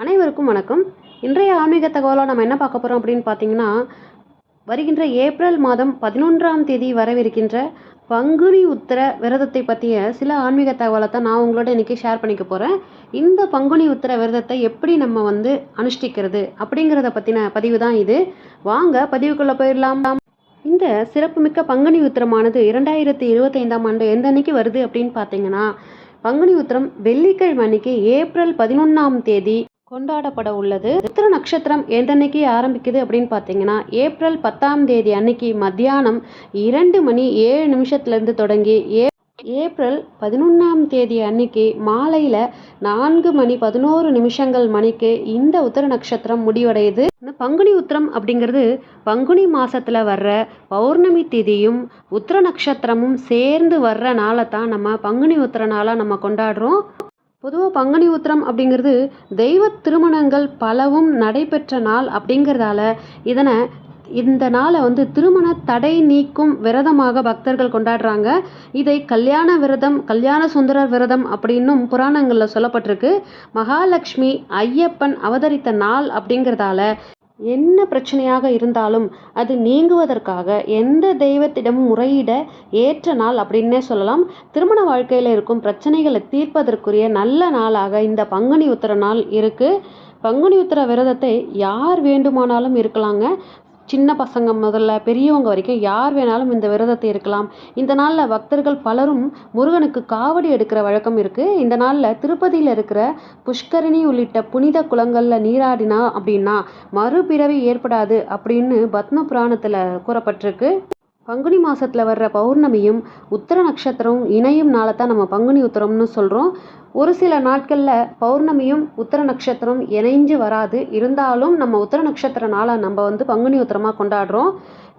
அனைவருக்கும் வணக்கம். இன்றைய ஆன்மீக தகவலாக நம்ம என்ன பார்க்க போகிறோம் அப்படின்னு பார்த்தீங்கன்னா, வருகின்ற ஏப்ரல் மாதம் 11ஆம் தேதி வரவிருக்கின்ற பங்குனி உத்திர விரதத்தை பற்றிய சில ஆன்மீக தகவலை தான் நான் உங்களோட இன்றைக்கி ஷேர் பண்ணிக்க போகிறேன். இந்த பங்குனி உத்திர விரதத்தை எப்படி நம்ம அனுஷ்டிக்கிறது அப்படிங்கிறத பற்றின பதிவு தான் இது. வாங்க பதிவுக்குள்ளே போயிடலாம். இந்த சிறப்புமிக்க பங்குனி உத்திரமானது 2025ஆம் ஆண்டு எந்த அன்னைக்கு வருது அப்படின்னு பார்த்தீங்கன்னா, பங்குனி உத்திரம் வெள்ளிக்கிழமை அன்னைக்கு ஏப்ரல் 11ஆம் தேதி கொண்டாடப்பட உள்ளது. உத்திர நட்சத்திரம் எந்தன்னைக்கு ஆரம்பிக்குது அப்படின்னு பார்த்தீங்கன்னா, ஏப்ரல் 10ஆம் தேதி அன்னைக்கு மத்தியானம் 2:07 தொடங்கி ஏப்ரல் 11ஆம் தேதி அன்னைக்கு மாலையில் 4:11 மணிக்கு இந்த உத்திர நட்சத்திரம் முடிவடையுது. இந்த பங்குனி உத்திரம் அப்படிங்கிறது பங்குனி மாசத்துல வர்ற பௌர்ணமி திதியும் உத்திர நட்சத்திரமும் சேர்ந்து வர்ற நாளை தான் நம்ம பங்குனி உத்திர நாளாக நம்ம கொண்டாடுறோம். பொதுவாக பங்குனி உத்திரம் அப்படிங்கிறது தெய்வ திருமணங்கள் பலவும் நடைபெற்ற நாள் அப்படிங்கிறதால இந்த நாளை திருமண தடை நீக்கும் விரதமாக பக்தர்கள் கொண்டாடுறாங்க. இதை கல்யாண விரதம், கல்யாண சுந்தரர் விரதம் அப்படின்னும் புராணங்களில் சொல்லப்பட்டிருக்கு. மகாலட்சுமி ஐயப்பன் அவதரித்த நாள் அப்படிங்கிறதால என்ன பிரச்சனையாக இருந்தாலும் அது நீங்குவதற்காக எந்த தெய்வத்திடமும் முறையிட ஏற்ற நாள் அப்படின்னே சொல்லலாம். திருமண வாழ்க்கையில் இருக்கும் பிரச்சனைகளை தீர்ப்பதற்குரிய நல்ல நாளாக இந்த பங்குனி உத்திர நாள் இருக்குது. பங்குனி உத்திர விரதத்தை யார் வேண்டுமானாலும் இருக்கலாங்க. சின்ன பசங்க முதல்ல பெரியவங்க வரைக்கும் யார் வேணாலும் இந்த விரதத்தை இருக்கலாம். இந்த நாளில் பக்தர்கள் பலரும் முருகனுக்கு காவடி எடுக்கிற வழக்கம் இருக்குது. இந்த நாளில் திருப்பதியில் இருக்கிற புஷ்கரணி உள்ளிட்ட புனித குளங்களில் நீராடினா அப்படின்னா மறுபிறவி ஏற்படாது அப்படின்னு பத்ம புராணத்தில் கூறப்பட்டிருக்கு. பங்குனி மாதத்தில் வர்ற பௌர்ணமியும் உத்திர நட்சத்திரம் இணையும் நாளை தான் நம்ம பங்குனி உத்திரம்னு சொல்கிறோம். ஒரு சில நாட்களில் பௌர்ணமியும் உத்திர நட்சத்திரம் இணைஞ்சு வராது. இருந்தாலும் நம்ம உத்திர நட்சத்திர நாளை நம்ம பங்குனி உத்திரமாக கொண்டாடுறோம்.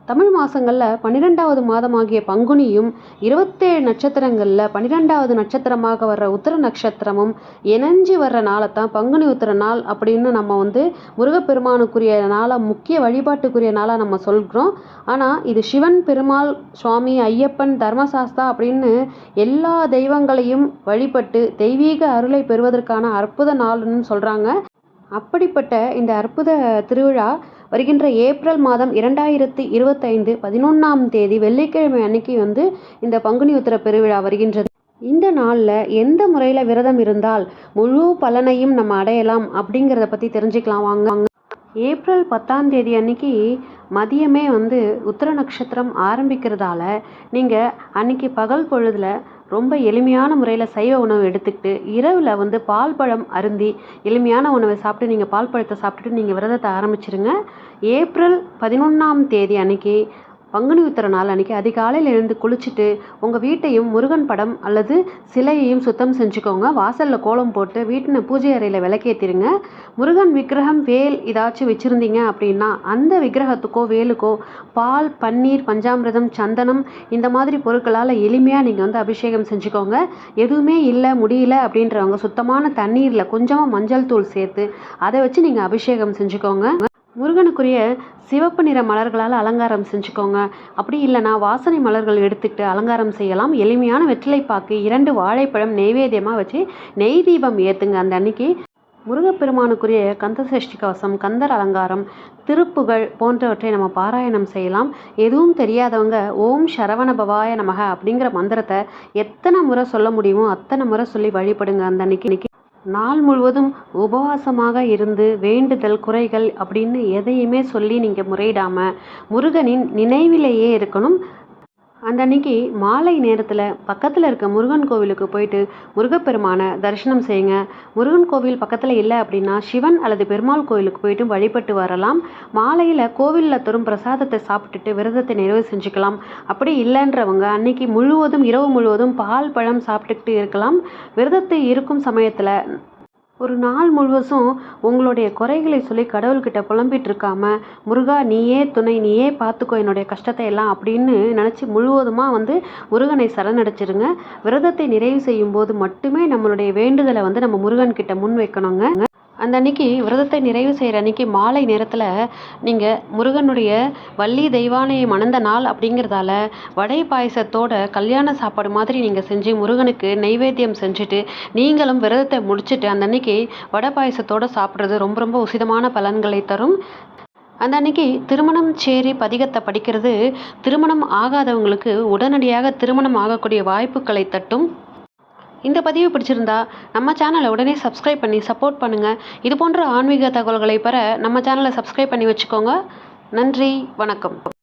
தமிழ் மாதங்களில் 12வது மாதமாகிய பங்குனியும் 27 நட்சத்திரங்களில் 12வது நட்சத்திரமாக வர்ற உத்திர நட்சத்திரமும் இணைஞ்சு வர்ற நாளை தான் பங்குனி உத்திர நாள் அப்படின்னு நம்ம முருகப்பெருமானுக்குரிய நாளாக, முக்கிய வழிபாட்டுக்குரிய நாளாக நம்ம சொல்கிறோம். ஆனால் இது சிவன், பெருமாள், சுவாமி, ஐயப்பன், தர்மசாஸ்தா அப்படின்னு எல்லா தெய்வங்களையும் வழிபட்டு தெய்வீக அருளை பெறுவதற்கான அற்புத நாள்னு சொல்கிறாங்க. அப்படிப்பட்ட இந்த அற்புத திருவிழா வருகின்ற ஏப்ரல் மாதம் 2025 11ஆம் தேதி வெள்ளிக்கிழமை அன்னைக்கு இந்த பங்குனி உத்திர பெருவிழா வருகின்றது. இந்த நாளில் எந்த முறையில் விரதம் இருந்தால் முழு பலனையும் நம்ம அடையலாம் அப்படிங்கிறத பற்றி தெரிஞ்சுக்கலாம் வாங்க. ஏப்ரல் 10ஆம் தேதி அன்னைக்கு மதியமே உத்திர நட்சத்திரம் ஆரம்பிக்கிறதால நீங்கள் அன்னைக்கு பகல் பொழுதில் ரொம்ப எளிமையான முறையில் சைவ உணவு எடுத்துக்கிட்டு இரவில் பால் பழம் அருந்தி எளிமையான உணவை சாப்பிட்டு நீங்கள் பால் பழத்தை சாப்பிட்டுட்டு நீங்கள் விரதத்தை ஆரம்பிச்சிருங்க. ஏப்ரல் 11ஆம் தேதி அன்னைக்கு பங்குனி உத்திர நாள் அன்றைக்கி அதிகாலையில் எழுந்து குளிச்சுட்டு உங்கள் வீட்டையும் முருகன் படம் அல்லது சிலையையும் சுத்தம் செஞ்சுக்கோங்க. வாசலில் கோலம் போட்டு வீட்டின பூஜை அறையில் விளக்கேற்றிருங்க. முருகன் விக்கிரகம், வேல் ஏதாச்சும் வச்சுருந்தீங்க அப்படின்னா அந்த விக்கிரகத்துக்கோ வேலுக்கோ பால், பன்னீர், பஞ்சாமிர்தம், சந்தனம் இந்த மாதிரி பொருட்களால் எளிமையாக நீங்கள் அபிஷேகம் செஞ்சுக்கோங்க. எதுவுமே இல்லை, முடியல அப்படின்றவங்க சுத்தமான தண்ணீரில் கொஞ்சமாக மஞ்சள் தூள் சேர்த்து அதை வச்சு நீங்கள் அபிஷேகம் செஞ்சுக்கோங்க. முருகனுக்குரிய சிவப்பு நிற மலர்களால் அலங்காரம் செஞ்சுக்கோங்க. அப்படி இல்லைனா வாசனை மலர்கள் எடுத்துக்கிட்டு அலங்காரம் செய்யலாம். எளிமையான வெற்றிலைப்பாக்கு, 2 வாழைப்பழம் நெய்வேத்தியமாக வச்சு நெய் தீபம் ஏற்றுங்க. அந்த அன்னைக்கு முருகப்பெருமானுக்குரிய கந்த சஷ்டி கவசம், கந்தர் அலங்காரம், திருப்புகழ் போன்றவற்றை நம்ம பாராயணம் செய்யலாம். எதுவும் தெரியாதவங்க ஓம் சரவண பவாய நமக அப்படிங்கிற மந்திரத்தை எத்தனை முறை சொல்ல முடியுமோ அத்தனை முறை சொல்லி வழிபடுங்க. அந்த அன்னைக்கு நாள் முழுவதும் உபவாசமாக இருந்து வேண்டுதல், குறைகள் அப்படின்னு எதையுமே சொல்லி நீங்கள் முறையிடாமல் முருகனின் நினைவிலேயே இருக்கணும். அந்த அன்னைக்கு மாலை நேரத்தில் பக்கத்தில் இருக்க முருகன் கோவிலுக்கு போயிட்டு முருகப்பெருமானை தரிசனம் செய்யுங்க. முருகன் கோவில் பக்கத்தில் இல்லை அப்படின்னா சிவன் அல்லது பெருமாள் கோவிலுக்கு போயிட்டு வழிபட்டு வரலாம். மாலையில் கோவிலில் தரும் பிரசாதத்தை சாப்பிட்டுட்டு விரதத்தை நிறைவு செஞ்சுக்கலாம். அப்படி இல்லைன்றவங்க அன்னைக்கு முழுவதும் இரவு முழுவதும் பால் பழம் சாப்பிட்டுக்கிட்டு இருக்கலாம். விரதத்தை இருக்கும் சமயத்தில் ஒரு நாள் முழுவதும் உங்களுடைய குறைகளை சொல்லி கடவுள்கிட்ட புலம்பிட்டு இருக்காம, முருகா நீயே துணை, நீயே பார்த்துக்கோ என்னுடைய கஷ்டத்தை எல்லாம் அப்படின்னு நினச்சி முழுவதுமாக முருகனை சரணடைச்சிருங்க. விரதத்தை நிறைவு செய்யும் போது மட்டுமே நம்மளுடைய வேண்டுதலை நம்ம முருகன்கிட்ட முன் வைக்கணுங்க. அந்த அன்னைக்கு விரதத்தை நிறைவு செய்கிற அன்னைக்கு மாலை நேரத்தில் நீங்கள் முருகனுடைய வள்ளி தெய்வானையை மணந்த நாள் அப்படிங்கிறதால வடை பாயசத்தோட கல்யாண சாப்பாடு மாதிரி நீங்கள் செஞ்சு முருகனுக்கு நெய்வேத்தியம் செஞ்சுட்டு நீங்களும் விரதத்தை முடிச்சுட்டு அந்த அன்னைக்கு வடை பாயசத்தோடு சாப்பிட்றது ரொம்ப ரொம்ப உசிதமான பலன்களை தரும். அந்த அன்னைக்கு திருமணம் சேரி பதிகத்தை படிக்கிறது திருமணம் ஆகாதவங்களுக்கு உடனடியாக திருமணம் ஆகக்கூடிய வாய்ப்புகளை தட்டும். இந்த பதிவு பிடிச்சிருந்தா நம்ம சேனலை உடனே சப்ஸ்கிரைப் பண்ணி சப்போர்ட் பண்ணுங்கள். இது போன்ற ஆன்மீக தகவல்களை பெற நம்ம சேனலை சப்ஸ்கிரைப் பண்ணி வச்சுக்கோங்க. நன்றி, வணக்கம்.